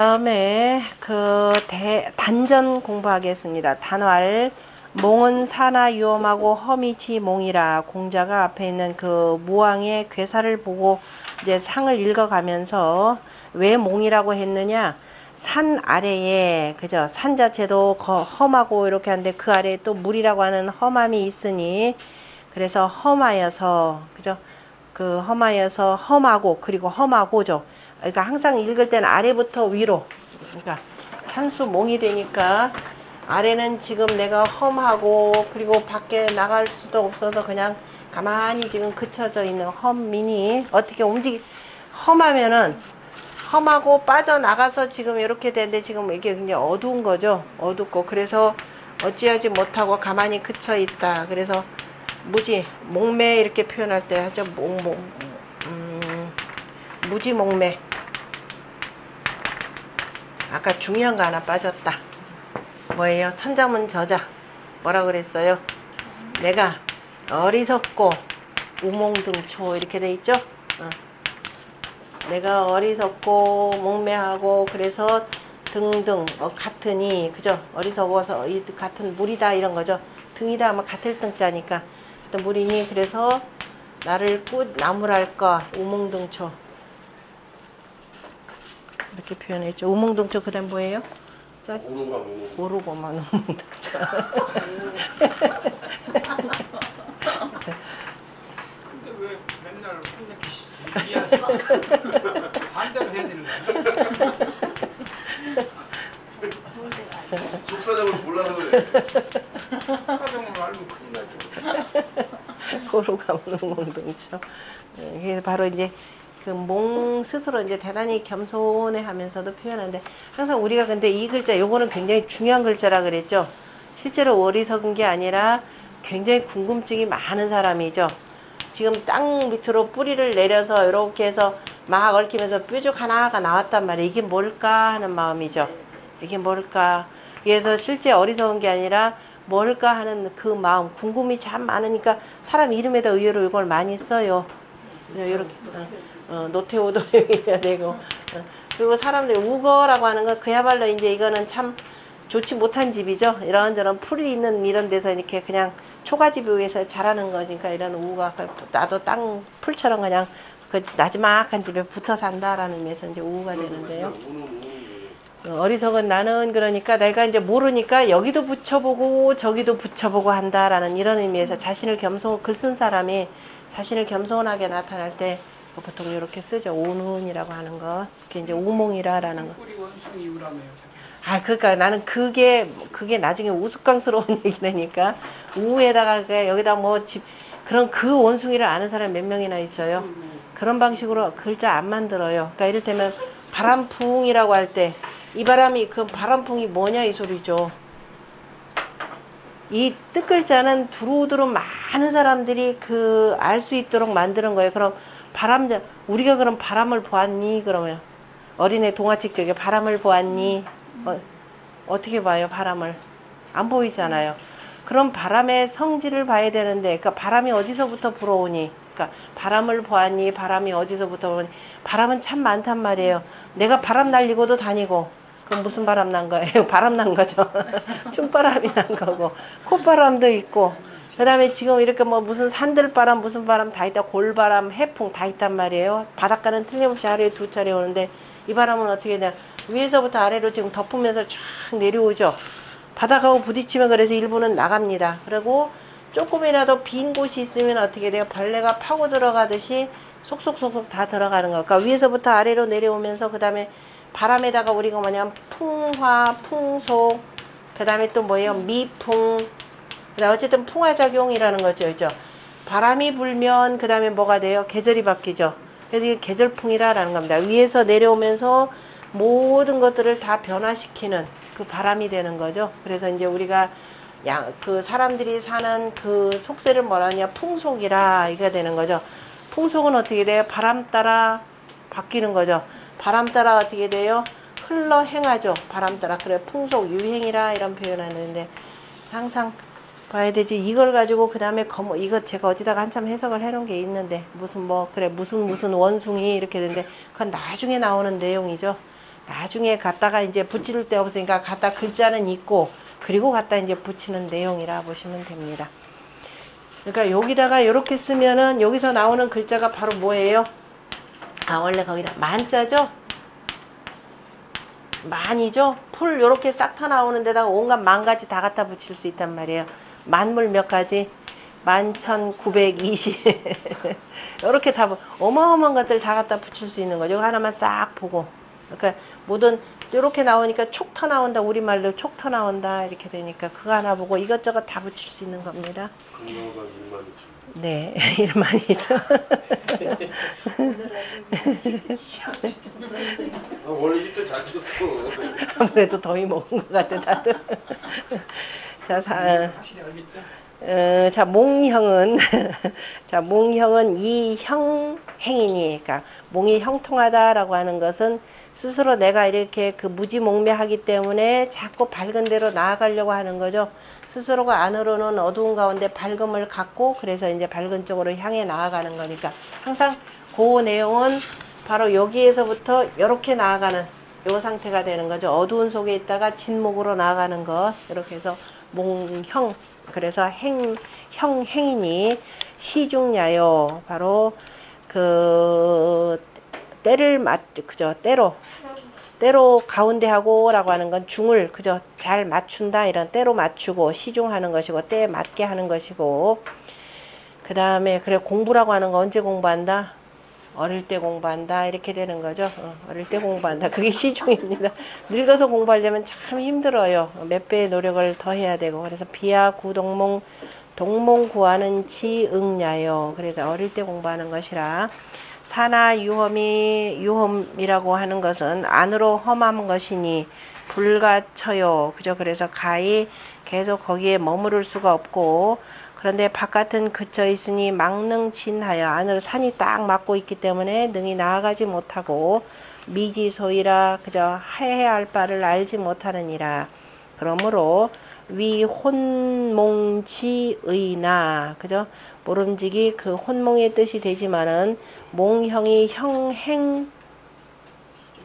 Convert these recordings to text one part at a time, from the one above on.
다음에 단전 공부하겠습니다. 단왈 몽은 사나 유엄하고 험이지 몽이라. 공자가 앞에 있는 그 무왕의 괴사를 보고 이제 상을 읽어가면서 왜 몽이라고 했느냐? 산 아래에 그죠? 산 자체도 험하고 이렇게 하는데 그 아래에 또 물이라고 하는 험함이 있으니 그래서 험하여서 그죠? 그 험하여서 험하고 그리고 험하고죠. 그러니까 항상 읽을 때는 아래부터 위로. 그러니까 한수 몽이 되니까 아래는 지금 내가 험하고 그리고 밖에 나갈 수도 없어서 그냥 가만히 지금 그쳐져 있는 험민이 어떻게 험하면은 험하고 빠져나가서 지금 이렇게 되는데 지금 이게 굉장히 어두운 거죠. 어둡고 그래서 어찌하지 못하고 가만히 그쳐 있다. 그래서 무지 목매 이렇게 표현할 때 하죠. 무지 목매. 아까 중요한 거 하나 빠졌다. 뭐예요? 천자문 저자 뭐라 그랬어요? 내가 어리석고 우몽등초 이렇게 돼 있죠? 내가 어리석고 목매하고 그래서 등등 같으니 그죠? 어리석어서 같은 물이다 이런 거죠. 등이다 하면 같을 등자니까 같은 물이니 그래서 나를 나무랄까 우몽등초 이렇게 표현했죠. 우몽등초 그다음 뭐예요? 모르고만 우몽등초. 근데 왜 맨날 혼내키시지? 반대로 해야 되는 거야? 속사정을 몰라서 그래. 속사정을 알면 큰일 나죠. 모르고만 우몽등초. 이게 바로 이제 그 몽 스스로 이제 대단히 겸손해 하면서도 표현하는데 항상 우리가 근데 이 글자 요거는 굉장히 중요한 글자라 그랬죠. 실제로 어리석은 게 아니라 굉장히 궁금증이 많은 사람이죠. 지금 땅 밑으로 뿌리를 내려서 이렇게 해서 막 얽히면서 뾰족 하나가 나왔단 말이에요. 이게 뭘까 하는 마음이죠. 이게 뭘까. 그래서 실제 어리석은 게 아니라 뭘까 하는 그 마음, 궁금이 참 많으니까 사람 이름에다 의외로 이걸 많이 써요. 이렇게 노태우도 여기야 되고 그리고 사람들이 우거라고 하는 거 그야말로 이제 이거는 참 좋지 못한 집이죠. 이런저런 풀이 있는 이런 데서 이렇게 그냥 초가집 위에서 자라는 거니까 이런 우가 나도 땅 풀처럼 그냥 그 나지막한 집에 붙어 산다라는 의미에서 이제 우가 되는데요. 어리석은 나는 그러니까 내가 이제 모르니까 여기도 붙여보고 저기도 붙여보고 한다라는 이런 의미에서 자신을 글 쓴 사람이 자신을 겸손하게 나타날 때 보통 이렇게 쓰죠. 온훈이라고 하는 거. 그게 이제 우몽이라라는 거. 뿌리 원숭이 이유라며요. 아, 그러니까 나는 그게 나중에 우스꽝스러운 얘기라니까. 우에다가 여기다 그런 그 원숭이를 아는 사람이 몇 명이나 있어요. 그런 방식으로 글자 안 만들어요. 그러니까 이를테면 바람풍이라고 할 때 이 바람이 그 바람풍이 뭐냐 이 소리죠. 이 뜻글자는 두루두루 많은 사람들이 알 수 있도록 만드는 거예요. 그럼 우리가 그럼 바람을 보았니? 그러면 어린애 동화책 쪽에 바람을 보았니? 어떻게 봐요? 바람을 안 보이잖아요. 그럼 바람의 성질을 봐야 되는데, 그러니까 바람이 어디서부터 불어오니? 그러니까 바람을 보았니? 바람이 어디서부터 불어오니? 바람은 참 많단 말이에요. 내가 바람 날리고도 다니고. 그럼 무슨 바람 난 거예요? 바람 난 거죠. 춤바람이 난 거고 콧바람도 있고 그 다음에 지금 이렇게 무슨 산들바람 무슨 바람 다 있다. 골바람 해풍 다 있단 말이에요. 바닷가는 틀림없이 하루에 2차례 오는데 이 바람은 어떻게 되냐 위에서부터 아래로 지금 덮으면서 쫙 내려오죠. 바닥하고 부딪히면 그래서 일부는 나갑니다. 그리고 조금이라도 빈 곳이 있으면 어떻게 돼요? 벌레가 파고 들어가듯이 속속속속 다 들어가는 거. 그러니까 위에서부터 아래로 내려오면서 그 다음에 바람에다가 우리가 뭐냐면 풍화, 풍속, 그 다음에 또 뭐예요? 미풍, 그다음 어쨌든 풍화작용이라는 거죠. 그죠? 바람이 불면 그 다음에 뭐가 돼요? 계절이 바뀌죠. 그래서 이게 계절풍이라는 겁니다. 위에서 내려오면서 모든 것들을 다 변화시키는 그 바람이 되는 거죠. 그래서 이제 우리가 그 사람들이 사는 그 속세를 뭐라 하냐? 풍속이라 이게 되는 거죠. 풍속은 어떻게 돼요? 바람 따라 바뀌는 거죠. 바람 따라 어떻게 돼요? 흘러 행하죠. 바람 따라. 그래 풍속 유행이라 이런 표현하는데 항상 봐야 되지. 이걸 가지고 그 다음에 이거 제가 어디다가 한참 해석을 해놓은 게 있는데 무슨 원숭이 이렇게 되는데 그건 나중에 나오는 내용이죠. 나중에 갖다가 이제 붙일 데 없으니까 갖다 글자는 있고 그리고 갖다 이제 붙이는 내용이라 보시면 됩니다. 그러니까 여기다가 이렇게 쓰면은 여기서 나오는 글자가 바로 뭐예요? 아, 원래 거기다 만자죠? 만이죠? 풀 이렇게 싹 타 나오는 데다가 온갖 만 가지 다 갖다 붙일 수 있단 말이에요. 만물 몇 가지? 11,920 이렇게 다 어마어마한 것들 다 갖다 붙일 수 있는 거죠. 이거 하나만 싹 보고. 그러니까 모든 이렇게 나오니까 촉 터 나온다. 우리말로 촉 터 나온다. 이렇게 되니까 그거 하나 보고 이것저것 다 붙일 수 있는 겁니다. 금강산 1만 2천. 네, 1만이죠. 아, 원래 히트 잘 쳤어. 아무래도 더위 먹은 것 같아 다들. 자, 확실히 알겠죠? 자, 몽형은 자, 몽형은 이 형행이니, 그러니까 몽이 형통하다라고 하는 것은 스스로 내가 이렇게 그 무지몽매하기 때문에 자꾸 밝은 데로 나아가려고 하는 거죠. 스스로가 안으로는 어두운 가운데 밝음을 갖고 그래서 이제 밝은 쪽으로 향해 나아가는 거니까 항상 그 내용은 바로 여기에서부터 이렇게 나아가는 요 상태가 되는 거죠. 어두운 속에 있다가 진목으로 나아가는 것. 이렇게 해서 몽형. 그래서 형행이니 시중야요. 바로 그 그죠? 때로 가운데 하고라고 하는 건 중을 그죠? 잘 맞춘다 이런 때로 맞추고 시중하는 것이고 때에 맞게 하는 것이고 그 다음에 그래 공부라고 하는 거 언제 공부한다? 어릴 때 공부한다 이렇게 되는 거죠. 어릴 때 공부한다. 그게 시중입니다. 늙어서 공부하려면 참 힘들어요. 몇 배의 노력을 더 해야 되고 그래서 비야 구동몽 동몽구하는 지응야요. 그래서 어릴 때 공부하는 것이라 사나 유험이라고 하는 것은 안으로 험한 것이니 불가쳐요. 그죠? 그래서 가히 계속 거기에 머무를 수가 없고 그런데 바깥은 그쳐 있으니 망능진하여 안으로 산이 딱 막고 있기 때문에 능히 나아가지 못하고 미지소이라 그저 해해할 바를 알지 못하느니라. 그러므로 위혼몽지의나 그죠? 모름지기 그 혼몽의 뜻이 되지만은 몽형이 형행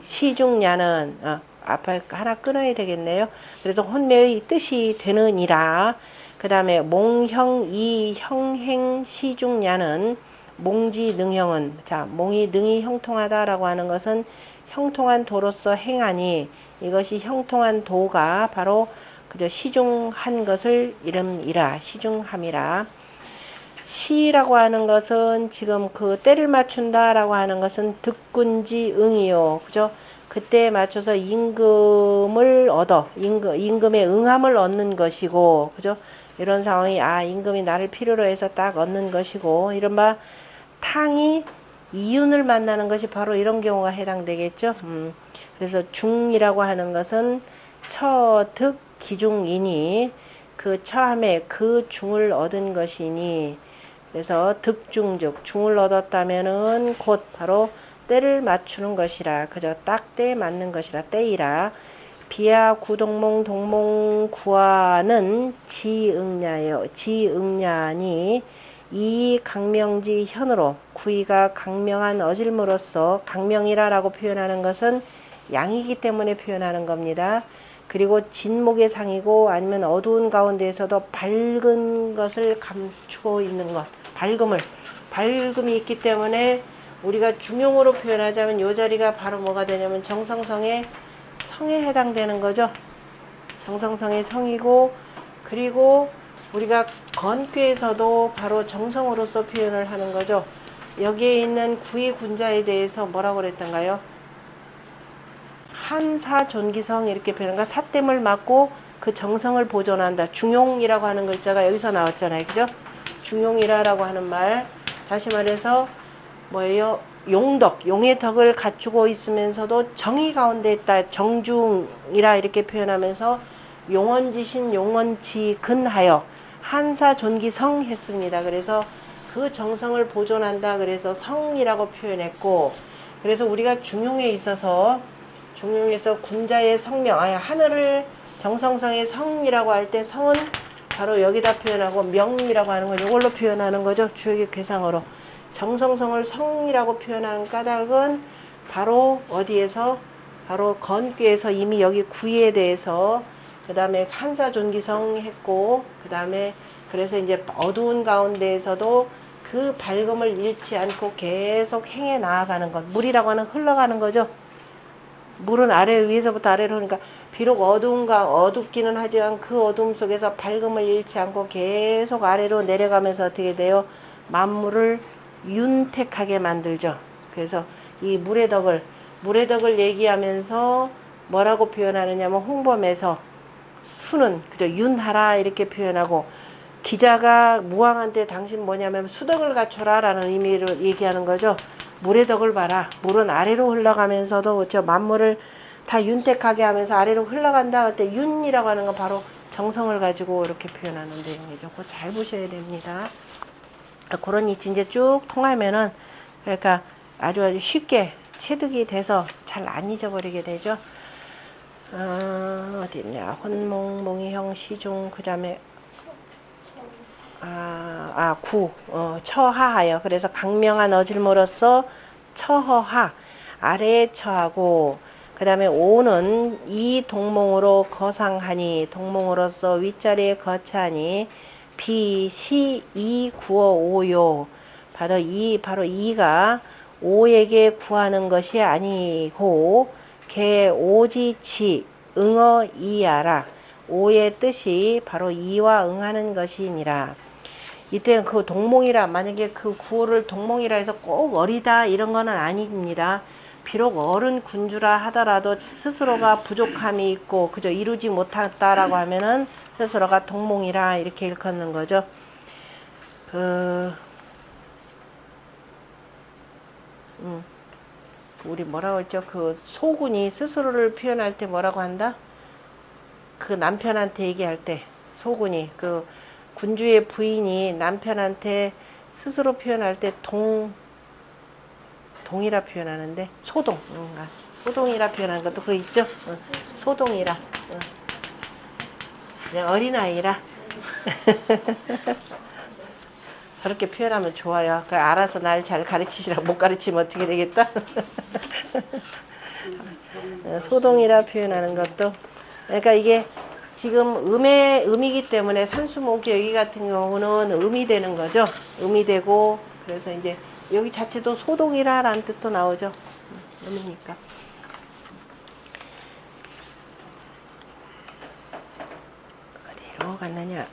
시중야는 앞에 하나 끊어야 되겠네요. 그래서 혼매의 뜻이 되느니라. 그 다음에 몽형이 형행 시중야는 몽지 능형은 자 몽이 능이 형통하다라고 하는 것은 형통한 도로서 행하니 이것이 형통한 도가 바로 그저 시중한 것을 이름이라 시중함이라. 시라고 하는 것은 지금 그 때를 맞춘다라고 하는 것은 득군지 응이요. 그죠? 그때에 맞춰서 임금을 얻어 임금의 응함을 얻는 것이고 그죠? 이런 상황이 임금이 나를 필요로 해서 딱 얻는 것이고 이른바 탕이 이윤을 만나는 것이 바로 이런 경우가 해당되겠죠. 그래서 중이라고 하는 것은 처득 기중이니 그 처함에 그 중을 얻은 것이니 그래서 득중즉 중을 얻었다면은 곧 바로 때를 맞추는 것이라 그저 딱 때에 맞는 것이라 때이라. 비야 구동몽 동몽 구하는 지응야요. 지응야니 이 강명지 현으로 구이가 강명한 어질무로써 강명이라라고 표현하는 것은 양이기 때문에 표현하는 겁니다. 그리고 진목의 상이고 아니면 어두운 가운데에서도 밝은 것을 감추고 있는 것. 밝음이 있기 때문에 우리가 중용으로 표현하자면 이 자리가 바로 뭐가 되냐면 정성성의 성에 해당되는 거죠. 정성성의 성이고 그리고 우리가 건괴에서도 바로 정성으로서 표현을 하는 거죠. 여기에 있는 구이군자에 대해서 뭐라고 그랬던가요? 한사존기성 이렇게 표현한가 사땜을 맞고 그 정성을 보존한다. 중용이라고 하는 글자가 여기서 나왔잖아요. 그죠? 중용이라고 하는 말 다시 말해서 뭐예요? 용의 덕을 갖추고 있으면서도 정의 가운데 있다. 정중이라 이렇게 표현하면서 용언지신 용언지 근하여 한사존기성 했습니다. 그래서 그 정성을 보존한다. 그래서 성이라고 표현했고 그래서 우리가 중용에 있어서 중용에서 군자의 성명 하늘을 정성성의 성이라고 할 때 성은 바로 여기다 표현하고 명이라고 하는 건 이걸로 표현하는 거죠. 주역의 괴상어로. 정성성을 성이라고 표현하는 까닭은 바로 어디에서 바로 건귀에서 이미 여기 구이에 대해서 그 다음에 한사존기성 했고 그 다음에 그래서 이제 어두운 가운데에서도 그 밝음을 잃지 않고 계속 행해 나아가는 것. 물이라고 하는 흘러가는 거죠. 물은 아래 위에서부터 아래로 그러니까 비록 어둡기는 하지만 그 어둠 속에서 밝음을 잃지 않고 계속 아래로 내려가면서 어떻게 돼요? 만물을 윤택하게 만들죠. 그래서 이 물의 덕을 얘기하면서 뭐라고 표현하느냐면 홍범에서 수는 그저 윤하라 이렇게 표현하고 기자가 무왕한테 당신 뭐냐면 수덕을 갖춰라 라는 의미로 얘기하는 거죠. 물의 덕을 봐라. 물은 아래로 흘러가면서도 저 만물을 다 윤택하게 하면서 아래로 흘러간다 할 때 윤이라고 하는 건 바로 정성을 가지고 이렇게 표현하는 내용이죠. 그거 잘 보셔야 됩니다. 그런 이치 이제 쭉 통하면은 그러니까 아주 쉽게 체득이 돼서 잘 안 잊어버리게 되죠. 어디 있냐. 혼몽, 몽이형, 시중, 그 다음에 처하하여. 그래서 강명한 어질모로서 처허하. 아래에 처하고, 그 다음에 오는 이 동몽으로 거상하니, 동몽으로서 윗자리에 거차하니, 비시 이 구어 오요. 바로 이가 오에게 구하는 것이 아니고, 개 오지치 응어 이하라. 오의 뜻이 바로 이와 응하는 것이니라. 이때는 그 동몽이라 만약에 그 구호를 동몽이라 해서 꼭 어리다 이런 거는 아닙니다. 비록 어른 군주라 하더라도 스스로가 부족함이 있고 그저 이루지 못했다라고 하면은 스스로가 동몽이라 이렇게 일컫는 거죠. 우리 뭐라고 했죠? 그 소군이 스스로를 표현할 때 뭐라고 한다? 그 남편한테 얘기할 때 소군이 그 군주의 부인이 남편한테 스스로 표현할 때 동이라 표현하는데 소동이라 표현하는 것도 그거 있죠? 소동이라 그냥 어린아이라 저렇게 표현하면 좋아요. 그 알아서 날 잘 가르치시라. 못 가르치면 어떻게 되겠다? 소동이라 표현하는 것도 그러니까 이게 지금 음이기 때문에 산수목이 여기 같은 경우는 음이 되는 거죠. 음이 되고 그래서 이제 여기 자체도 소동이라라는 뜻도 나오죠. 음이니까. 어디로 갔느냐?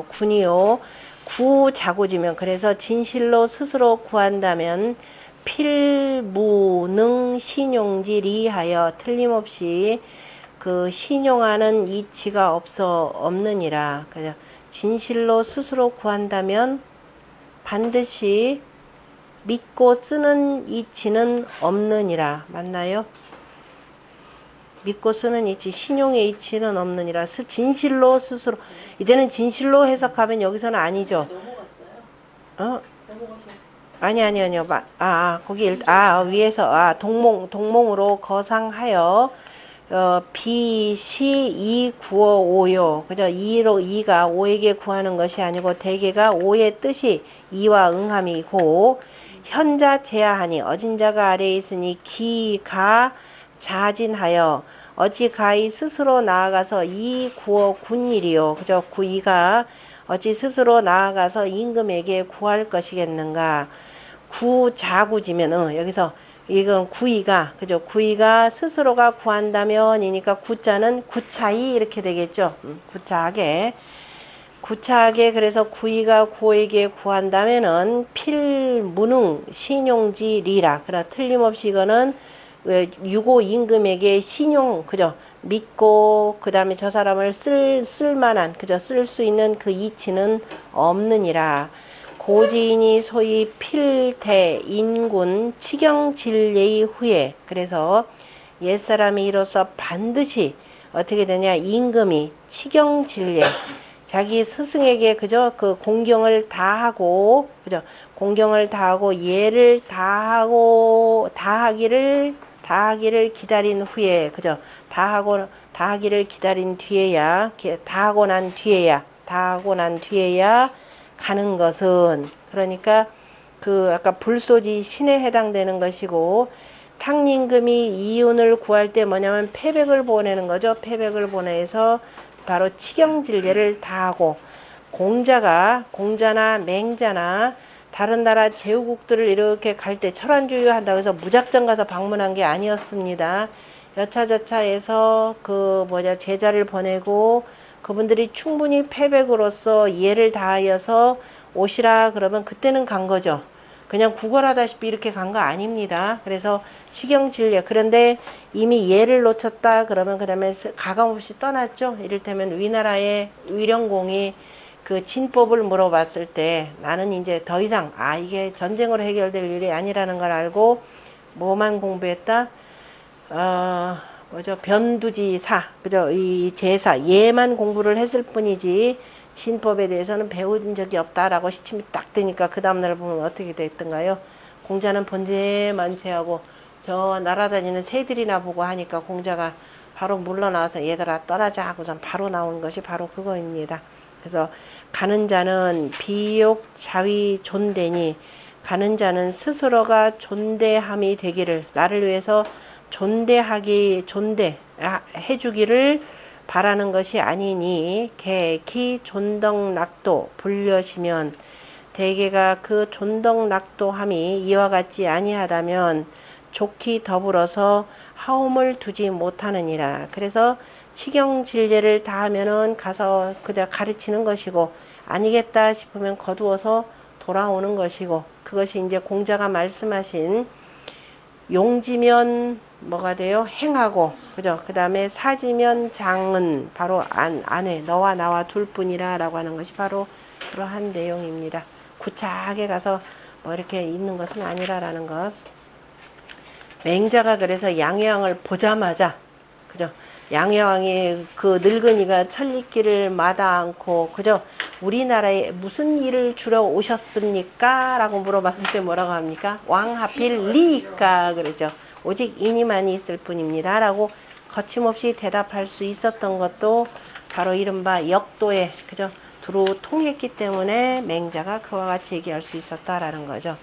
군이요. 구자고지면 그래서 진실로 스스로 구한다면 필무능 신용지리하여 틀림없이 그 신용하는 이치가 없느니라. 그래서 진실로 스스로 구한다면 반드시 믿고 쓰는 이치는 없느니라. 맞나요? 믿고 쓰는 이치, 신용의 이치는 없느니라. 진실로 스스로. 이때는 진실로 해석하면 여기서는 아니죠. 아니요. 거기 위에서 동몽으로 거상하여 비시 이 구어 오요. 그죠? 이가 오에게 구하는 것이 아니고 대개가 오의 뜻이 이와 응함이고 현자 제하하니 어진 자가 아래에 있으니 기가 자진하여 어찌 가히 스스로 나아가서 이 구어 군일이요. 그죠? 이가 어찌 스스로 나아가서 임금에게 구할 것이겠는가. 구자구지면 여기서 이건 구이가 그죠? 구이가 스스로가 구한다면이니까 구자는 구차히 이렇게 되겠죠. 구차하게 그래서 구이가 구에게 구한다면은 필무능 신용지리라. 그러나 틀림없이 이거는 유고 임금에게 신용 그죠? 믿고 그 다음에 저 사람을 쓸만한 그죠? 쓸 수 있는 그 이치는 없느니라. 고지인이 소위 필대 인군 치경질례의 후에 그래서 옛사람이 이로써 반드시 어떻게 되냐 임금이 치경질례 자기 스승에게 그저 그 공경을 다하고 그죠? 공경을 다하고 예를 다하기를 기다린 후에 그죠? 다하기를 기다린 뒤에야 다하고 난 뒤에야 가는 것은 그러니까 그 아까 불소지 신에 해당되는 것이고 탕림금이 이윤을 구할 때 뭐냐면 패백을 보내는 거죠. 패백을 보내서 바로 치경진례를 다하고 공자나 맹자나 다른 나라 제후국들을 이렇게 갈 때 철안주의 한다고 해서 무작정 가서 방문한 게 아니었습니다. 여차저차해서 제자를 보내고 그분들이 충분히 패백으로서 예를 다하여서 오시라 그러면 그때는 간 거죠. 그냥 구걸하다시피 이렇게 간 거 아닙니다. 그래서 시경진례. 그런데 이미 예를 놓쳤다 그러면 그 다음에 가감없이 떠났죠. 이를테면 위나라의 위령공이 그 진법을 물어봤을 때 나는 이제 더 이상 이게 전쟁으로 해결될 일이 아니라는 걸 알고 뭐만 공부했다? 변두지사, 그죠? 이 제사, 예만 공부를 했을 뿐이지 진법에 대해서는 배운 적이 없다라고 시침이 딱 되니까 그 다음날 보면 어떻게 됐던가요? 공자는 번제만체하고 저 날아다니는 새들이나 보고 하니까 공자가 바로 물러나와서 얘들아 떠나자 하고선 바로 나온 것이 바로 그거입니다. 그래서 가는 자는 비욕 자위 존대니 가는 자는 스스로가 존대함이 되기를 나를 위해서 해주기를 바라는 것이 아니니 개키 존덕낙도 불려시면 대개가 그 존덕낙도함이 이와 같지 아니하다면 좋기 더불어서 하움을 두지 못하느니라. 그래서 치경진례를 다하면은 가서 그저 가르치는 것이고 아니겠다 싶으면 거두어서 돌아오는 것이고 그것이 이제 공자가 말씀하신 용지면 뭐가 돼요? 행하고 그죠? 그 다음에 사지면 장은 바로 안에 너와 나와 둘뿐이라 라고 하는 것이 바로 그러한 내용입니다. 구차하게 가서 뭐 이렇게 있는 것은 아니라라는 것. 맹자가 그래서 양여왕을 보자마자 그죠? 양여왕이 그 늙은이가 천리길을 마다 않고 그죠? 우리나라에 무슨 일을 주러 오셨습니까? 라고 물어봤을 때 뭐라고 합니까? 왕 하필 리까 그러죠. 오직 이니만이 있을 뿐입니다. 라고 거침없이 대답할 수 있었던 것도 바로 이른바 역도에 그죠? 두루 통했기 때문에 맹자가 그와 같이 얘기할 수 있었다라는 거죠.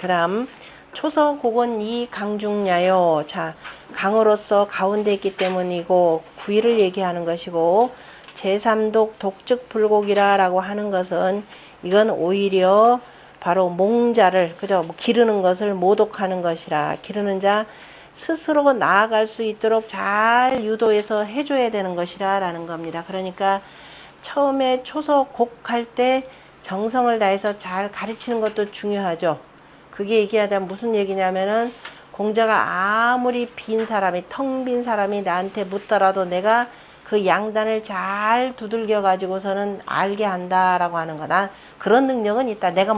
그 다음 초서곡은 이 강중야요. 자, 강으로서 가운데 있기 때문이고 구의를 얘기하는 것이고 제3독 독즉불곡이라 라고 하는 것은 이건 오히려 바로 몽자를 그죠? 기르는 것을 모독하는 것이라 기르는 자 스스로 나아갈 수 있도록 잘 유도해서 해줘야 되는 것이라 라는 겁니다. 그러니까 처음에 초서곡할 때 정성을 다해서 잘 가르치는 것도 중요하죠. 그게 얘기하자면 무슨 얘기냐면은 공자가 아무리 텅 빈 사람이 나한테 묻더라도 내가 그 양단을 잘 두들겨 가지고서는 알게 한다라고 하는 거다. 그런 능력은 있다. 내가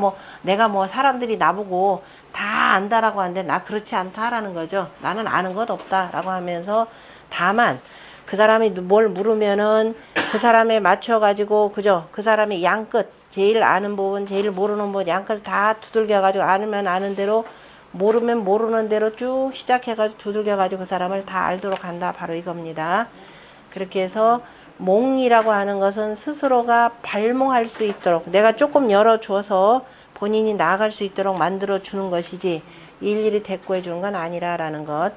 뭐 사람들이 나보고 다 안다라고 하는데 나 그렇지 않다라는 거죠. 나는 아는 것 없다라고 하면서 다만 그 사람이 뭘 물으면은 그 사람에 맞춰 가지고 그죠? 그 사람이 양끝 제일 아는 부분, 제일 모르는 부분 양끝 다 두들겨 가지고 아는 아는 대로 모르면 모르는 대로 쭉 시작해 가지고 두들겨 가지고 그 사람을 다 알도록 한다. 바로 이겁니다. 그렇게 해서 몽이라고 하는 것은 스스로가 발몽할 수 있도록 내가 조금 열어주어서 본인이 나아갈 수 있도록 만들어 주는 것이지 일일이 대꾸해 주는 건 아니라라는 것.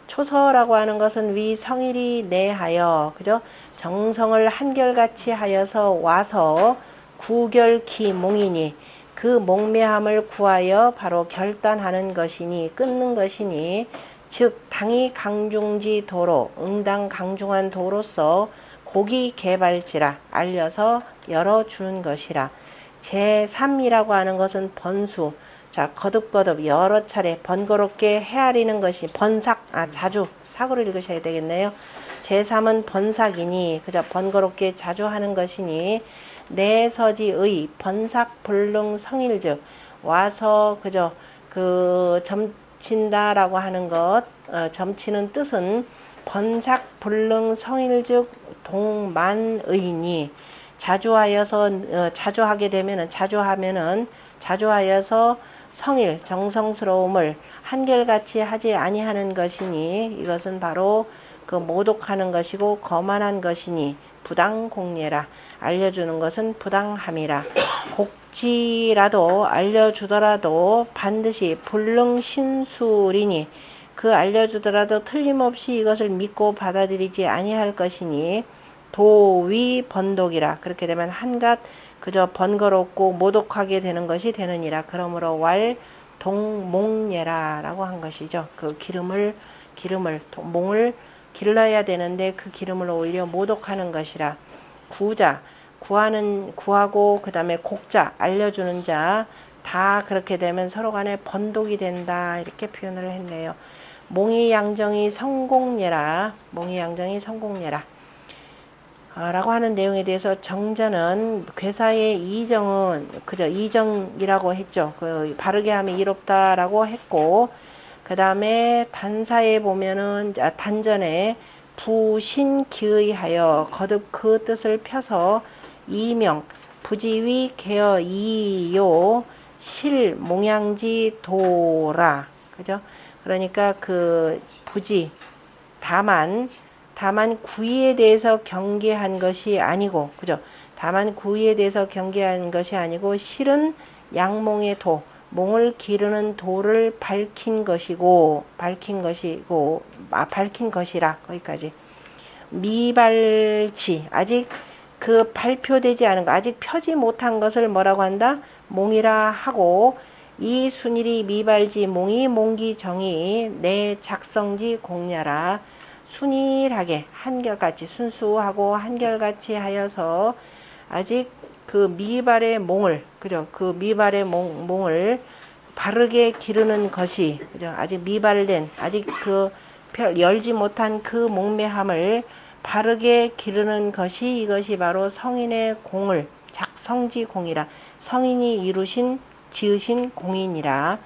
초서라고 하는 것은 위 성일이 내하여 그죠? 정성을 한결같이 하여서 와서 구결키 몽이니 그 몽매함을 구하여 바로 결단하는 것이니 끊는 것이니 즉 당이 강중지 도로 응당 강중한 도로서 고기 개발지라 알려서 열어주는 것이라. 제3이라고 하는 것은 번수. 자, 거듭거듭 여러 차례 번거롭게 헤아리는 것이 자주 사고를 읽으셔야 되겠네요. 제3은 번삭이니 그저 번거롭게 자주 하는 것이니 내서지의 번삭불능 성일즉 와서 그저 점친다라고 하는 것 점치는 뜻은 번삭불능 성일즉 동만의니 자주하여서 성일 정성스러움을 한결같이 하지 아니하는 것이니 이것은 바로 그 모독하는 것이고 거만한 것이니 부당공예라. 알려주는 것은 부당함이라. 곡지라도 알려주더라도 반드시 불능신술이니 그 알려주더라도 틀림없이 이것을 믿고 받아들이지 아니할 것이니 도위 번독이라. 그렇게 되면 한갓 그저 번거롭고 모독하게 되는 것이 되느니라. 그러므로 왈 동몽예라 라고 한 것이죠. 그 기름을 몽을 길러야 되는데 그 기름을 오히려 모독하는 것이라. 구자 구하고 그 다음에 곡자 알려주는 자 다 그렇게 되면 서로 간에 번독이 된다 이렇게 표현을 했네요. 몽이양정이 성공예라. 몽이양정이 성공예라 라고 하는 내용에 대해서 정자는 괴사의 이정은 그저 이정이라고 했죠. 그 바르게 하면 이롭다라고 했고 그 다음에 단사에 보면은 단전에 부신기의하여 거듭 그 뜻을 펴서 이명 부지위 개어 이요 실 몽양지 도라. 그죠? 그러니까 그 부지 다만 구의에 대해서 경계한 것이 아니고 그죠? 다만 구의에 대해서 경계한 것이 아니고 실은 양몽의 도 몽을 기르는 도를 밝힌 것이라 거기까지. 미발치 아직 그 발표되지 않은 거 아직 펴지 못한 것을 뭐라고 한다? 몽이라 하고 이 순일이 미발지 몽이 몽기정이 내 작성지 공야라. 순일하게 한결같이 순수하고 한결같이 하여서 아직 그 미발의 몽을 그죠? 그 미발의 몽을 바르게 기르는 것이 그죠? 아직 미발된 아직 그 열지 못한 그 몽매함을 바르게 기르는 것이 이것이 바로 성인의 공을 작성지 공이라. 성인이 지으신 공이니라.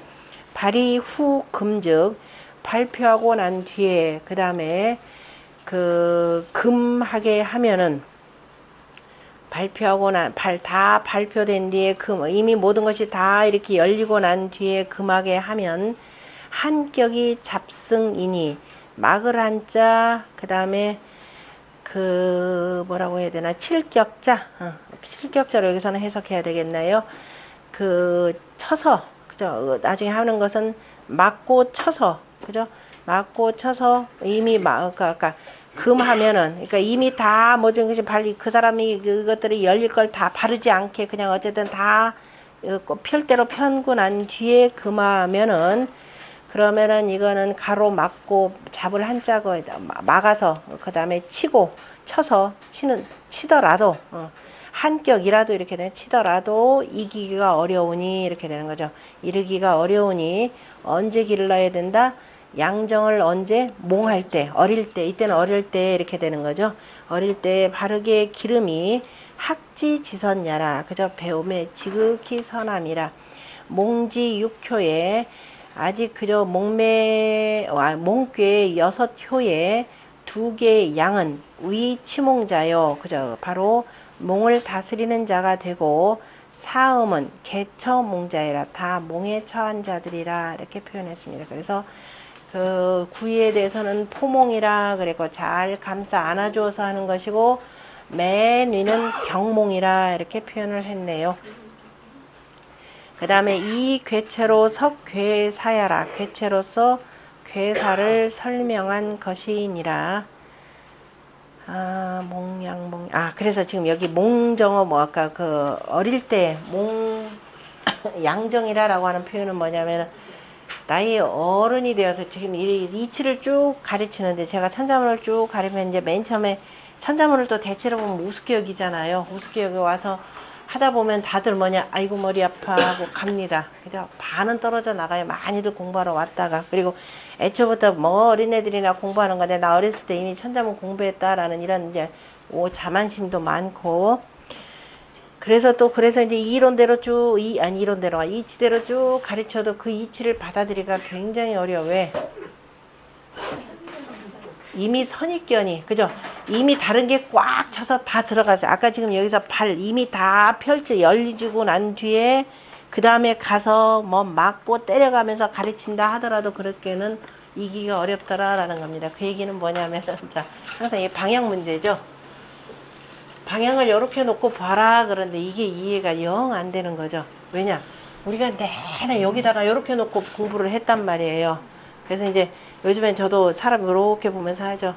발이 후 금즉 발표하고 난 뒤에 그 다음에 그 금하게 하면은 발표하고 다 발표된 뒤에 이미 모든 것이 다 이렇게 열리고 난 뒤에 금하게 하면 한격이 잡승이니 막을 한자 그 다음에 그 뭐라고 해야 되나 칠격자 칠격자로 여기서는 해석해야 되겠나요? 그 쳐서 그죠? 나중에 하는 것은 맞고 쳐서 그죠? 맞고 쳐서 이미 아까 금하면은 그러니까 이미 다 모든 것이 그 사람이 그것들이 열릴 걸 다 바르지 않게 그냥 어쨌든 다 펼대로 편고 난 뒤에 금하면은 그러면은 이거는 가로 막고 잡을 한자고 막아서 그 다음에 쳐서 치더라도 한격이라도 이렇게 치더라도 이기기가 어려우니 이렇게 되는 거죠. 이르기가 어려우니 언제 길러야 된다? 양정을 언제? 몽할 때, 어릴 때, 이때는 어릴 때 이렇게 되는 거죠. 어릴 때 바르게 기름이 학지지선야라. 그저 배움에 지극히 선함이라. 몽지 6효에 아직 그저 몽괴 6효에 2개의 양은 위치몽자요. 그저 바로 몽을 다스리는 자가 되고 사음은 개처몽자이라. 다 몽에 처한 자들이라 이렇게 표현했습니다. 그래서 그 구이에 대해서는 포몽이라 그랬고 잘 감싸 안아주어서 하는 것이고 맨 위는 경몽이라 이렇게 표현을 했네요. 그 다음에 이 괴체로 석괴사야라. 괴체로서 괴사를 설명한 것이니라. 몽양몽. 그래서 지금 여기 몽정어 아까 그 어릴 때 양정이라라고 하는 표현은 뭐냐면은 나이 어른이 되어서 지금 이치를 쭉 가르치는데 제가 천자문을 쭉 가르치면 이제 맨 처음에 천자문을 또 대체로 보면 우습게 여기잖아요. 우습게 여기 와서 하다 보면 다들 아이고 머리 아파 하고 갑니다. 그죠? 반은 떨어져 나가요. 많이들 공부하러 왔다가. 그리고 애초부터 어린애들이나 공부하는 건데 나 어렸을 때 이미 천자문 공부했다라는 이런 이제 자만심도 많고 그래서 이제 이론대로 이치대로 쭉 가르쳐도 그 이치를 받아들이기가 굉장히 어려워. 왜? 이미 선입견이, 그죠? 이미 다른 게 꽉 차서 다 들어가서, 아까 지금 여기서 이미 다 열리고 난 뒤에, 그 다음에 가서 막고 때려가면서 가르친다 하더라도 그렇게는 이기가 어렵더라라는 겁니다. 그 얘기는 뭐냐면, 자, 항상 이 방향 문제죠. 방향을 이렇게 놓고 봐라 그런데 이게 이해가 영 안 되는 거죠. 왜냐? 우리가 내내 여기다가 이렇게 놓고 공부를 했단 말이에요. 그래서 이제 요즘엔 저도 사람 이렇게 보면서 하죠.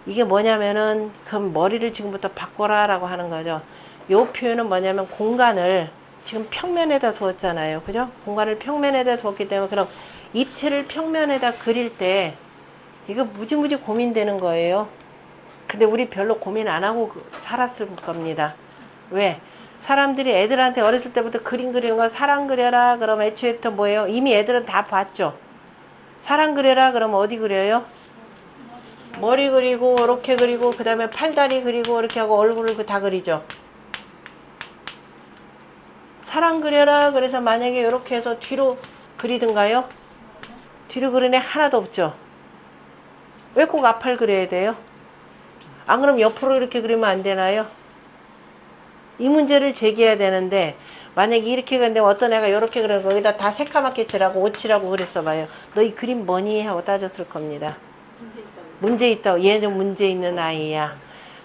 이게 뭐냐면은 그럼 머리를 지금부터 바꿔라 라고 하는 거죠. 요 표현은 뭐냐면 공간을 지금 평면에다 두었잖아요. 그죠? 공간을 평면에다 두었기 때문에 그럼 입체를 평면에다 그릴 때 이거 무지무지 고민되는 거예요. 근데 우리 별로 고민 안 하고 살았을 겁니다. 왜? 사람들이 애들한테 어렸을 때부터 그림 그리는 거 사람 그려라 그러면 애초에부터 뭐예요? 이미 애들은 다 봤죠. 사람 그려라 그러면 어디 그려요? 머리 그리고 이렇게 그리고 그 다음에 팔다리 그리고 이렇게 하고 얼굴을 다 그리죠. 사람 그려라 그래서 만약에 이렇게 해서 뒤로 그리든가요? 뒤로 그리는 애 하나도 없죠. 왜 꼭 앞을 그려야 돼요? 안 그럼 옆으로 이렇게 그리면 안 되나요? 이 문제를 제기해야 되는데 만약에 이렇게 그렸는데 어떤 애가 이렇게 그리는 거기다 다 새까맣게 칠하고 오칠하고 그랬어 봐요. 너 이 그림 뭐니? 하고 따졌을 겁니다. 문제 있다고. 얘는 문제 있는 아이야.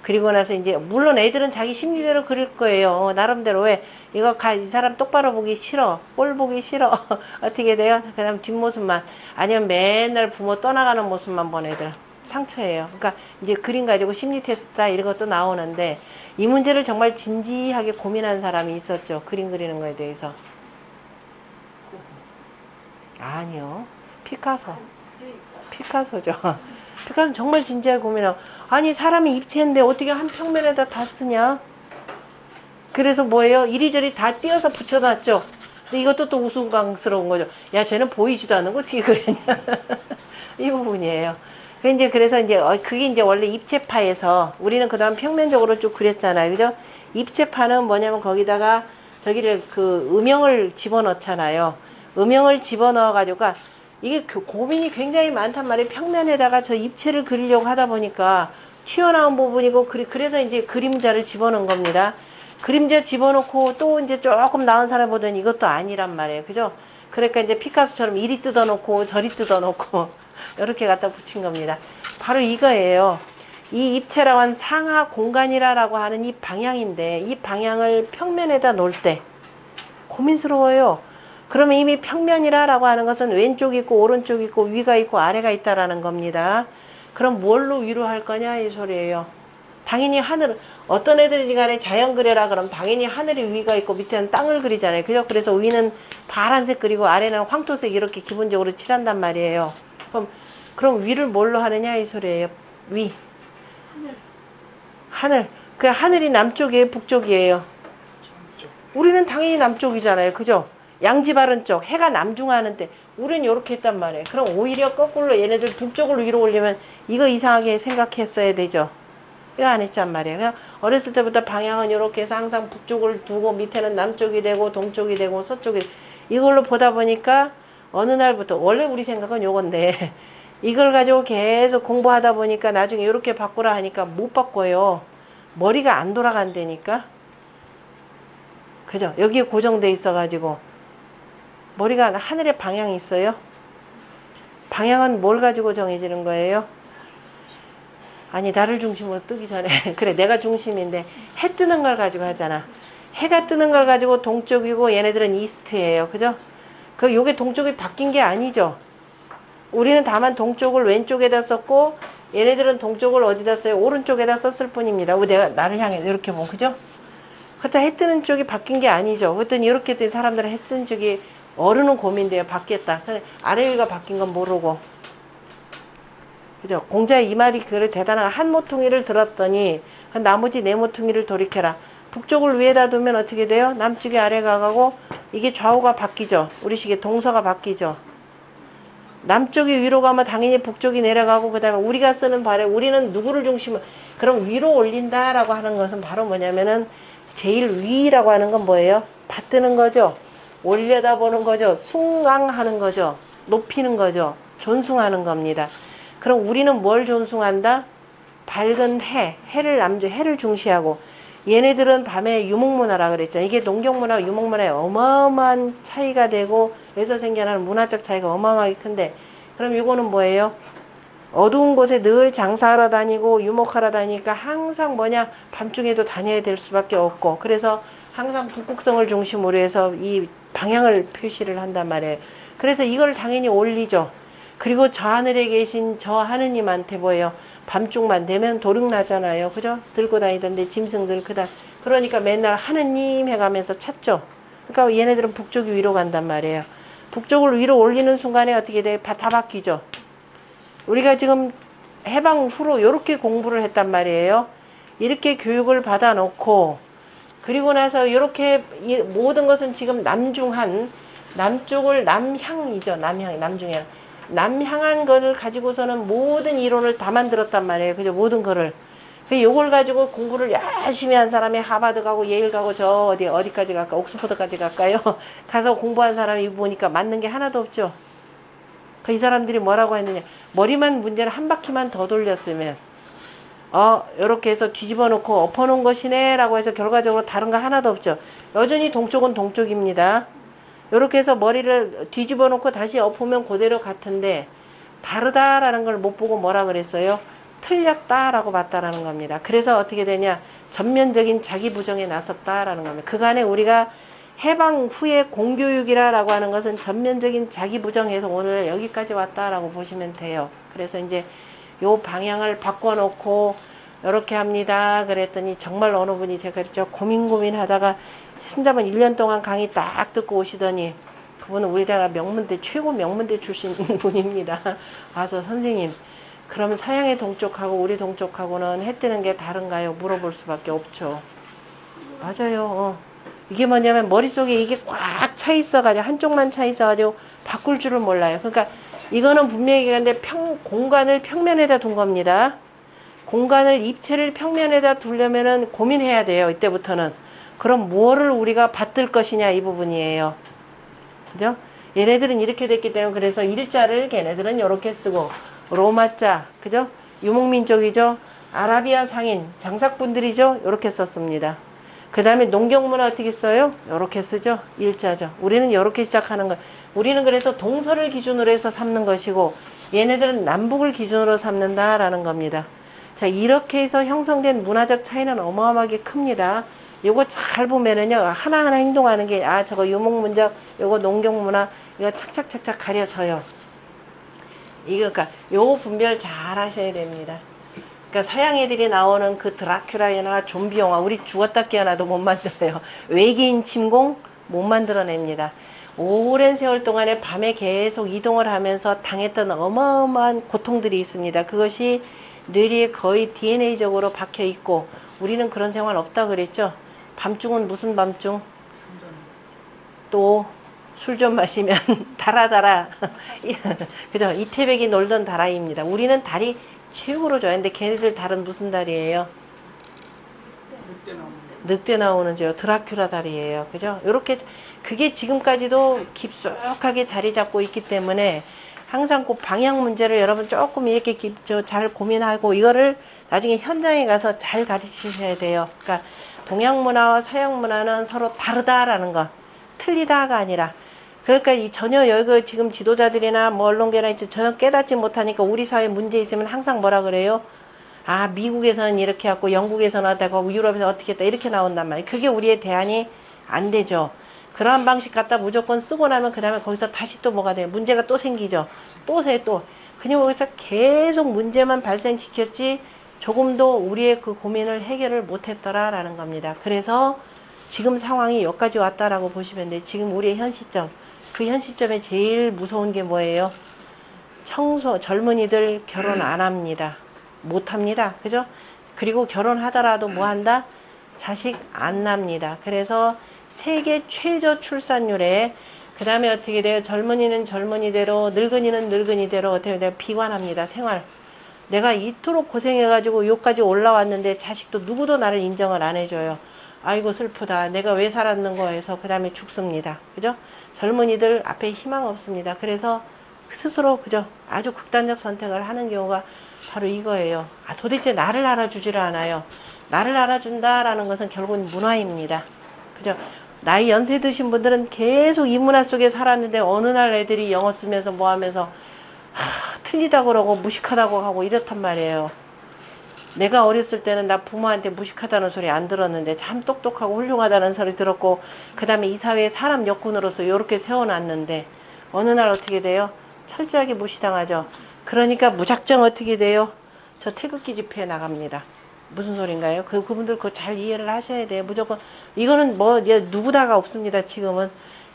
그리고 나서 이제 물론 애들은 자기 심리대로 그릴 거예요. 나름대로. 왜? 이거 이 사람 똑바로 보기 싫어. 꼴 보기 싫어. 어떻게 돼요? 그 다음 뒷모습만. 아니면 맨날 부모 떠나가는 모습만 본 애들. 상처예요. 그러니까 이제 그림 가지고 심리 테스트다 이런 것도 나오는데 이 문제를 정말 진지하게 고민한 사람이 있었죠. 그림 그리는 거에 대해서. 아니요. 피카소. 피카소죠. 피카소는 정말 진지하게 고민하고 아니 사람이 입체인데 어떻게 한 평면에다 다 쓰냐. 그래서 뭐예요? 이리저리 다 띄어서 붙여놨죠. 근데 이것도 또 우스꽝스러운 거죠. 야 쟤는 보이지도 않는 거 어떻게 그랬냐. 이 부분이에요. 그래서 이제 그게 이제 원래 입체파에서 우리는 그다음 평면적으로 쭉 그렸잖아요. 그죠? 입체파는 뭐냐면 거기다가 저기를 그 음영을 집어넣잖아요. 음영을 집어넣어 가지고 이게 고민이 굉장히 많단 말이에요. 평면에다가 저 입체를 그리려고 하다 보니까 튀어나온 부분이고 그래서 이제 그림자를 집어넣은 겁니다. 그림자 집어넣고 또 이제 조금 나은 사람 보더니 이것도 아니란 말이에요. 그죠? 그러니까 이제 피카소처럼 이리 뜯어놓고 저리 뜯어놓고 이렇게 갖다 붙인 겁니다. 바로 이거예요. 이 입체라고 한 상하 공간이라고 하는 이 방향인데 이 방향을 평면에다 놓을 때 고민스러워요. 그러면 이미 평면이라고 하는 것은 왼쪽 있고 오른쪽 있고 위가 있고 아래가 있다라는 겁니다. 그럼 뭘로 위로 할 거냐 이 소리예요. 당연히 하늘 어떤 애들이 간에 자연 그려라 그러면 당연히 하늘이 위가 있고 밑에는 땅을 그리잖아요. 그죠? 그래서 위는 파란색 그리고 아래는 황토색 이렇게 기본적으로 칠한단 말이에요. 그럼 위를 뭘로 하느냐 이 소리예요. 위. 하늘. 그 하늘이 남쪽이에요, 북쪽이에요. 우리는 당연히 남쪽이잖아요. 그죠? 양지 바른 쪽, 해가 남중하는데 우리는 이렇게 했단 말이에요. 그럼 오히려 거꾸로 얘네들 북쪽을 위로 올리면 이거 이상하게 생각했어야 되죠. 이거 안 했단 말이에요. 그냥 어렸을 때부터 방향은 이렇게 해서 항상 북쪽을 두고 밑에는 남쪽이 되고 동쪽이 되고 서쪽이 이걸로 보다 보니까 어느 날부터 원래 우리 생각은 요건데 이걸 가지고 계속 공부하다 보니까 나중에 이렇게 바꾸라 하니까 못 바꿔요. 머리가 안 돌아간다니까. 그죠? 여기에 고정돼 있어가지고 머리가 하늘에 방향이 있어요. 방향은 뭘 가지고 정해지는 거예요? 아니 나를 중심으로 뜨기 전에 그래 내가 중심인데 해 뜨는 걸 가지고 하잖아. 해가 뜨는 걸 가지고 동쪽이고 얘네들은 이스트예요. 그죠? 요게 동쪽이 바뀐 게 아니죠. 우리는 다만 동쪽을 왼쪽에다 썼고 얘네들은 동쪽을 어디다 써요? 오른쪽에다 썼을 뿐입니다. 내가 나를 향해 이렇게 보면 그죠? 그렇다 해 뜨는 쪽이 바뀐 게 아니죠. 그랬더니 이렇게 된 사람들은 해 뜨는 쪽이 어른은 고민돼요. 바뀌었다. 아래 위가 바뀐 건 모르고. 그죠? 공자의 이 말이 그래 대단한 한 모퉁이를 들었더니 나머지 네 모퉁이를 돌이켜라. 북쪽을 위에다 두면 어떻게 돼요? 남쪽이 아래가 가고 이게 좌우가 바뀌죠. 우리 식의 동서가 바뀌죠. 남쪽이 위로 가면 당연히 북쪽이 내려가고 그 다음에 우리가 쓰는 발에 우리는 누구를 중심으로 그럼 위로 올린다라고 하는 것은 바로 뭐냐면은 제일 위라고 하는 건 뭐예요? 받드는 거죠. 올려다보는 거죠. 숭앙하는 거죠. 높이는 거죠. 존숭하는 겁니다. 그럼 우리는 뭘 존숭한다? 밝은 해를 중시하고 얘네들은 밤에 유목문화라 그랬죠. 이게 농경문화와 유목문화에 어마어마한 차이가 되고 그래서 생겨나는 문화적 차이가 어마어마하게 큰데 그럼 이거는 뭐예요? 어두운 곳에 늘 장사하러 다니고 유목하러 다니니까 항상 뭐냐 밤중에도 다녀야 될 수밖에 없고 그래서 항상 북극성을 중심으로 해서 이 방향을 표시를 한단 말이에요. 그래서 이걸 당연히 올리죠. 그리고 저 하늘에 계신 저 하느님한테 뭐예요? 밤중만 되면 도둑나잖아요. 그죠? 들고 다니던데 짐승들 그다. 그러니까 맨날 하느님 해가면서 찾죠. 그러니까 얘네들은 북쪽 위로 간단 말이에요. 북쪽을 위로 올리는 순간에 어떻게 돼? 다 바뀌죠. 우리가 지금 해방 후로 이렇게 공부를 했단 말이에요. 이렇게 교육을 받아 놓고 그리고 나서 이렇게 모든 것은 지금 남중한 남쪽을 남향이죠. 남중향. 남향한 거를 가지고서는 모든 이론을 다 만들었단 말이에요. 그죠? 모든 거를. 요걸 가지고 공부를 열심히 한 사람이 하버드 가고 예일 가고 저 어디까지 갈까? 옥스퍼드까지 갈까요? 가서 공부한 사람이 보니까 맞는 게 하나도 없죠. 이 사람들이 뭐라고 했느냐. 머리만 문제를 한 바퀴만 더 돌렸으면 요렇게 해서 뒤집어 놓고 엎어 놓은 것이네 라고 해서 결과적으로 다른 거 하나도 없죠. 여전히 동쪽은 동쪽입니다. 요렇게 해서 머리를 뒤집어 놓고 다시 엎으면 그대로 같은데 다르다라는 걸 못 보고 뭐라 그랬어요? 틀렸다라고 봤다라는 겁니다. 그래서 어떻게 되냐? 전면적인 자기 부정에 나섰다라는 겁니다. 그간에 우리가 해방 후에 공교육이라고 하는 것은 전면적인 자기 부정해서 오늘 여기까지 왔다라고 보시면 돼요. 그래서 이제 요 방향을 바꿔놓고 이렇게 합니다. 그랬더니 정말 어느 분이 제가 그랬죠. 고민하다가 신자분 1년 동안 강의 딱 듣고 오시더니 그분은 우리나라 명문대 최고 명문대 출신 분입니다. 와서 선생님 그러면 서양의 동쪽하고 우리 동쪽하고는 해 뜨는 게 다른가요? 물어볼 수밖에 없죠. 맞아요. 이게 뭐냐면 머릿속에 이게 꽉 차 있어가지고 한쪽만 차 있어가지고 바꿀 줄을 몰라요. 그러니까 이거는 분명히 근데 공간을 평면에다 둔 겁니다. 공간을 입체를 평면에다 두려면은 고민해야 돼요. 이때부터는. 그럼 뭐를 우리가 받들 것이냐 이 부분이에요. 그죠? 얘네들은 이렇게 됐기 때문에 그래서 일자를 걔네들은 이렇게 쓰고 로마자 그죠? 유목민족이죠. 아라비아 상인 장삭분들이죠. 이렇게 썼습니다. 그 다음에 농경문화 어떻게 써요? 이렇게 쓰죠. 일자죠. 우리는 이렇게 시작하는 거. 우리는 그래서 동서를 기준으로 해서 삼는 것이고 얘네들은 남북을 기준으로 삼는다라는 겁니다. 자, 이렇게 해서 형성된 문화적 차이는 어마어마하게 큽니다. 요거 잘 보면은요 하나하나 행동하는 게 저거 유목문적 요거 농경문화 이거 착착착착 가려져요. 이거 그러니까 요 분별 잘 하셔야 됩니다. 그러니까 서양 애들이 나오는 그 드라큘라나 좀비 영화 우리 죽었다 깨어나도 못 만들어요. 외계인 침공 못 만들어냅니다. 오랜 세월 동안에 밤에 계속 이동을 하면서 당했던 어마어마한 고통들이 있습니다. 그것이 뇌리에 거의 DNA적으로 박혀 있고 우리는 그런 생활 없다 그랬죠. 밤중은 무슨 밤중? 또 술 좀 마시면 달아 그죠? 이태백이 놀던 다라이입니다. 우리는 달이 최고로 좋아요. 근데 걔네들 달은 무슨 달이에요? 늑대 나오는 저 드라큘라 달이에요. 그죠? 요렇게 그게 지금까지도 깊숙하게 자리 잡고 있기 때문에 항상 그 방향 문제를 여러분 조금 이렇게 잘 고민하고 이거를 나중에 현장에 가서 잘 가르치셔야 돼요. 그러니까 동양 문화와 서양 문화는 서로 다르다라는 거, 틀리다가 아니라. 그러니까 이 전혀 여기 지금 지도자들이나 뭐 언론계나 전혀 깨닫지 못하니까 우리 사회에 문제 있으면 항상 뭐라 그래요? 미국에서는 이렇게 하고 영국에서는 어떻게 하고 유럽에서 어떻게 했다 이렇게 나온단 말이에요. 그게 우리의 대안이 안 되죠. 그러한 방식 갖다 무조건 쓰고 나면 그 다음에 거기서 다시 또 뭐가 돼요? 문제가 또 생기죠. 또. 그냥 거기서 계속 문제만 발생시켰지 조금도 우리의 그 고민을 해결을 못했더라라는 겁니다. 그래서 지금 상황이 여기까지 왔다라고 보시면 돼요. 지금 우리의 현 시점. 그 현 시점에 제일 무서운 게 뭐예요? 젊은이들 결혼 안 합니다. 못 합니다. 그죠? 그리고 결혼하더라도 뭐 한다? 자식 안 납니다. 그래서 세계 최저 출산율에 그 다음에 어떻게 돼요? 젊은이는 젊은이대로 늙은이는 늙은이대로 어떻게 돼요? 비관합니다. 생활. 내가 이토록 고생해가지고 여기까지 올라왔는데 자식도 누구도 나를 인정을 안 해줘요. 아이고 슬프다. 내가 왜 살았는 거에서 그 다음에 죽습니다. 그죠? 젊은이들 앞에 희망 없습니다. 그래서 스스로 그죠? 아주 극단적 선택을 하는 경우가 바로 이거예요. 도대체 나를 알아주지를 않아요. 나를 알아준다라는 것은 결국은 문화입니다. 그죠? 나이 연세 드신 분들은 계속 이 문화 속에 살았는데 어느 날 애들이 영어 쓰면서 뭐 하면서 틀리다고 그러고 무식하다고 하고 이렇단 말이에요. 내가 어렸을 때는 나 부모한테 무식하다는 소리 안 들었는데 참 똑똑하고 훌륭하다는 소리 들었고, 그 다음에 이 사회에 사람 여군으로서 이렇게 세워놨는데 어느 날 어떻게 돼요? 철저하게 무시당하죠. 그러니까 무작정 어떻게 돼요? 저 태극기 집회에 나갑니다. 무슨 소린가요? 그분들 그거 잘 이해를 하셔야 돼요. 무조건 이거는 뭐 누구다가 없습니다. 지금은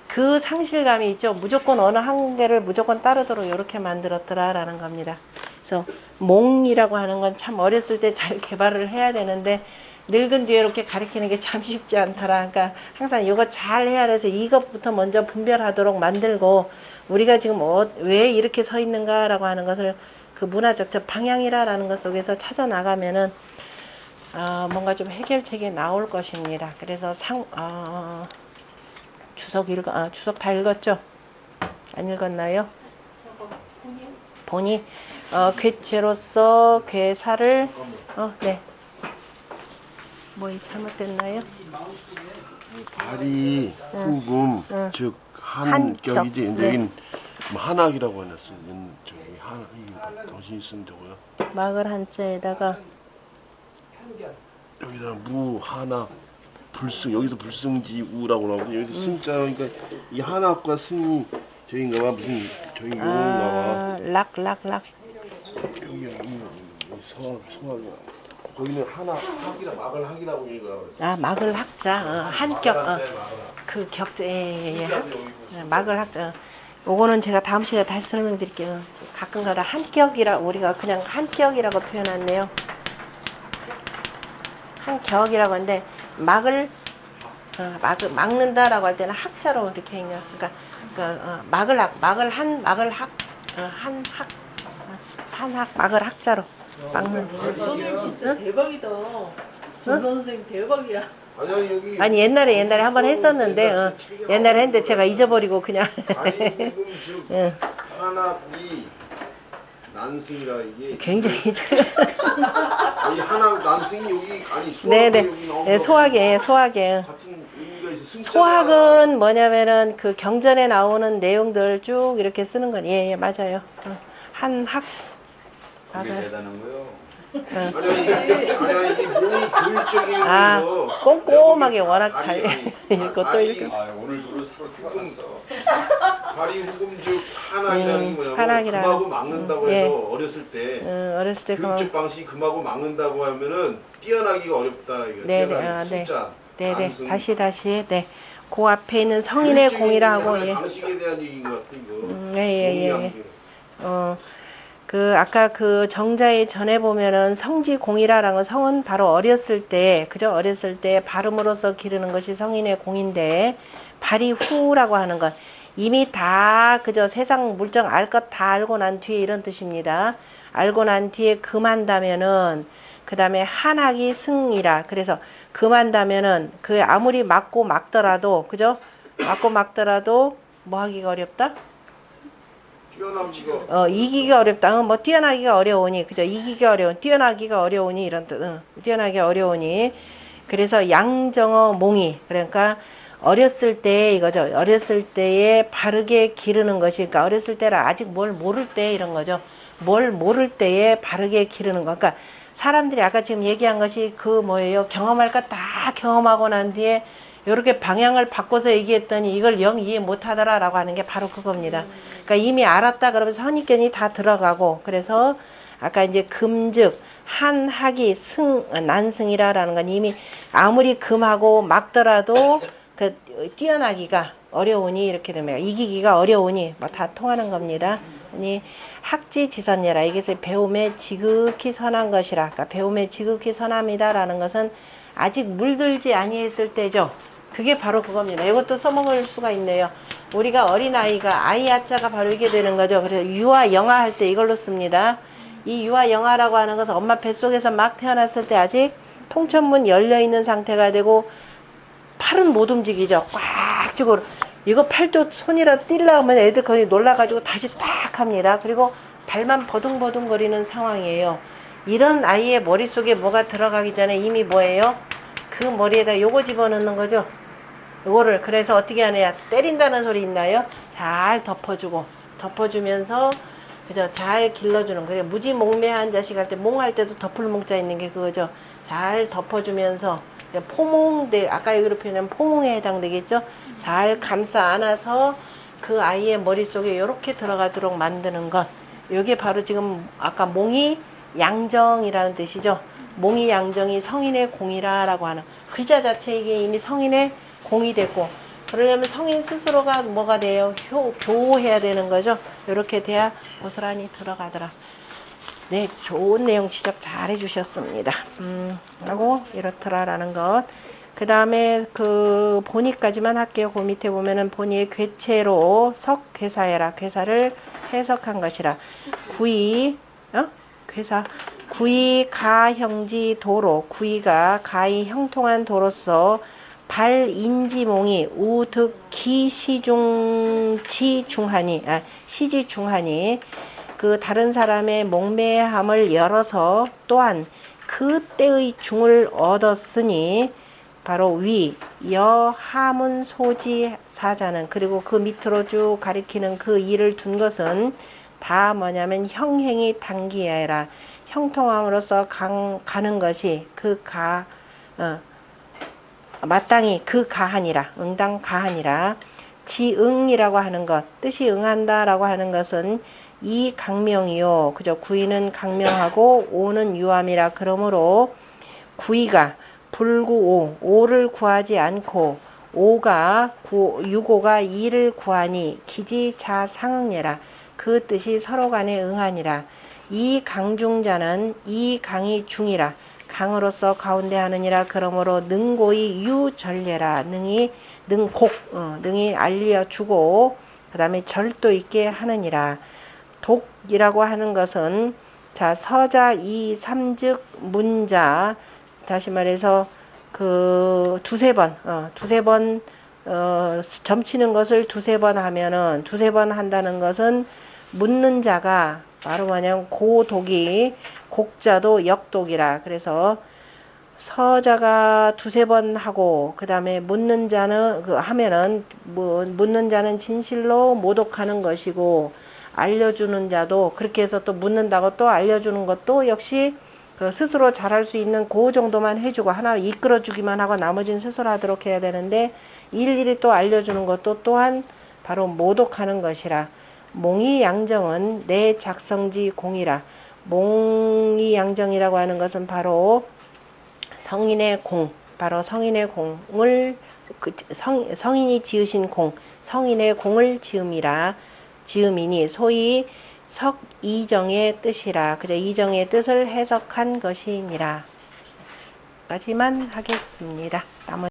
그 상실감이 있죠. 무조건 어느 한 개를 무조건 따르도록 이렇게 만들었더라라는 겁니다. 그래서 몽이라고 하는 건 참 어렸을 때 잘 개발을 해야 되는데 늙은 뒤에 이렇게 가르치는 게 참 쉽지 않더라. 그러니까 항상 이거 잘 해야 해서 이것부터 먼저 분별하도록 만들고, 우리가 지금 왜 이렇게 서 있는가라고 하는 것을 그 문화적 저 방향이라는 것 속에서 찾아 나가면은 뭔가 좀 해결책이 나올 것입니다. 그래서 주석 다 읽었죠? 안 읽었나요? 본이 괴체로서 괴사를 네. 뭐 잘못됐나요? 발이 후금 즉 한격이지. 네. 여긴 뭐 한학이라고 해놨어요. 저기 한 정신 있으면 되고요. 막을 한자에다가 여기다 무 한학 불승, 여기도 불승지우라고 나오고 여기도 승자. 그러니까 이 한학과 승이 저인가봐. 무슨 저기 용인가봐. 락 여기 서학 거기는 학이라 막을 학이라고 읽으라고 그랬어. 막을 학자 한격 그 격자 예. 막을 학자. 요거는 제가 다음 시간에 다시 설명드릴게요. 가끔가다 한격이라 우리가 그냥 한격이라고 표현했네요. 한격이라고 하는데 막을 막는다라고 할 때는 학자로 이렇게 읽냐. 그러니까 막을 학자로 막는. 선생님 진짜 대박이다. 정 선생님 대박이야. 아니 여기 옛날에 한번 했었는데 옛날에 했는데 제가 잊어버리고 그냥. 아니 지금 즉 한학이 난승이라 이게 굉장히 아니 한학 난승이 여기 아니 소학이 네네 여기 나오고 소학에 같은 의미가 있어. 승자가 소학은 뭐냐면은 그 경전에 나오는 내용들 쭉 이렇게 쓰는 건 예 맞아요. 한학 그게 대단한 거요. 아니 이게 몸이 교육적인 거예요. 꼼꼼하게 워낙 잘 읽고 또 이렇게 오늘 누를 서로 생각났어. 발이 후금 즉 한학이라는 게 뭐냐면 한학이라. 금하고 막는다고 예. 해서 어렸을 때 어렸을 때 교육적 방식이 금하고 막는다고 하면은 뛰어나기가 어렵다. 이거 뛰어나기 진짜. 네네 다시 네. 그 앞에 있는 성인의 공이라고 예. 방식에 대한 얘기인 것 같아 이거. 예. 그 아까 그 정자에 전에 보면은 성지공이라는 건 성은 바로 어렸을 때 그죠? 어렸을 때 발음으로써 기르는 것이 성인의 공인데 발이후라고 하는 건 이미 다 그저 세상 물정 알 것 다 알고 난 뒤에 이런 뜻입니다. 알고 난 뒤에 금한다면은 그 다음에 한학이 승이라. 그래서 금한다면은 그 아무리 막고 막더라도 그죠? 막고 막더라도 뭐 하기가 어렵다? 뛰어나기가 이기기가 어렵다. 뭐 뛰어나기가 어려우니 그죠? 이기기가 어려운 뛰어나기가 어려우니 이런 뜻. 뛰어나기 어려우니. 그래서 양정어 몽이 그러니까 어렸을 때 이거죠. 어렸을 때에 바르게 기르는 것이 그러니까 어렸을 때라 아직 뭘 모를 때 이런 거죠. 뭘 모를 때에 바르게 기르는 거. 그러니까 사람들이 아까 지금 얘기한 것이 그 뭐예요? 경험할 거 다 경험하고 난 뒤에 이렇게 방향을 바꿔서 얘기했더니 이걸 영 이해 못하더라라고 하는 게 바로 그겁니다. 그러니까 이미 알았다 그러면 선입견이 다 들어가고 그래서 아까 이제 금즉 한학이 난승이라라는 건 이미 아무리 금하고 막더라도 그 뛰어나기가 어려우니 이렇게 되면 이기기가 어려우니 뭐 다 통하는 겁니다. 아니 학지지선예라 이것을 배움에 지극히 선한 것이라. 그러니까 배움에 지극히 선함이다라는 것은 아직 물들지 아니했을 때죠. 그게 바로 그겁니다. 이것도 써먹을 수가 있네요. 우리가 어린아이가 아이 하자가 바로 이게 되는 거죠. 그래서 유아 영아 할 때 이걸로 씁니다. 이 유아 영아라고 하는 것은 엄마 뱃속에서 막 태어났을 때 아직 통천문 열려있는 상태가 되고 팔은 못 움직이죠. 꽉 쥐고 이거 팔도 손이라도 뛸라 하면 애들 거의 놀라가지고 다시 딱 합니다. 그리고 발만 버둥버둥 거리는 상황이에요. 이런 아이의 머릿속에 뭐가 들어가기 전에 이미 뭐예요? 그 머리에다 요거 집어넣는 거죠. 요거를 그래서 어떻게 하느냐 때린다는 소리 있나요? 잘 덮어주고 덮어주면서 그죠? 잘 길러주는 거예요. 무지몽매한 자식 할 때 몽할 때도 덮을 몽자 있는 게 그거죠. 잘 덮어주면서 포몽, 아까 여기로 표현하면 포몽에 해당되겠죠. 잘 감싸 안아서 그 아이의 머릿속에 이렇게 들어가도록 만드는 것. 이게 바로 지금 아까 몽이 양정이라는 뜻이죠. 몽이 양정이 성인의 공이라라고 하는 글자 자체에 이미 성인의 공이 됐고, 그러려면 성인 스스로가 뭐가 돼요? 교호해야 되는 거죠. 이렇게 돼야 고스란히 들어가더라. 네, 좋은 내용 지적 잘 해주셨습니다. 하고 이렇더라라는 것. 그 다음에 그 본의까지만 할게요. 그 밑에 보면은 본의의 괴체로 석괴사해라. 괴사를 해석한 것이라. 구이, 괴사. 구이 가형지 도로. 구이가 가히 형통한 도로서 발인지몽이 우득기 시중하니 그 다른 사람의 몽매함을 열어서 또한 그때의 중을 얻었으니 바로 위 여하문 소지 사자는, 그리고 그 밑으로 쭉 가리키는 그 일을 둔 것은 다 뭐냐면 형행이 단기하여라. 형통함으로써 가는 것이 마땅히 그 가하니라. 응당 가하니라. 지응이라고 하는 것, 뜻이 응한다라고 하는 것은 이 강명이요. 그죠? 구이는 강명하고 오는 유함이라. 그러므로 구이가 불구오, 오를 구하지 않고 유고가 이를 구하니 기지자 상응예라. 그 뜻이 서로 간에 응하니라. 이 강중자는 이 강이 중이라. 강으로서 가운데 하느니라. 그러므로 능고이 유전례라. 능이 알려주고 그 다음에 절도 있게 하느니라. 독이라고 하는 것은 자 서자 이 삼즉 문자, 다시 말해서 그 두세 번 점치는 것을 두세 번 하면은, 두세 번 한다는 것은 묻는 자가 바로 뭐냐면 고독이, 곡자도 역독이라. 그래서 서자가 두세 번 하고 그 다음에 묻는 자는 하면은 묻는 자는 진실로 모독하는 것이고, 알려주는 자도 그렇게 해서 또 묻는다고 또 알려주는 것도 역시 그 스스로 잘할 수 있는 그 정도만 해주고 하나 이끌어주기만 하고 나머지는 스스로 하도록 해야 되는데, 일일이 또 알려주는 것도 또한 바로 모독하는 것이라. 몽이 양정은 내 작성지 공이라. 몽이 양정이라고 하는 것은 바로 성인의 공, 바로 성인의 공을 성인이 지으신 공, 성인의 공을 지음이니 소위 석이정의 뜻이라. 그저 이정의 뜻을 해석한 것이니라. 까지만 하겠습니다.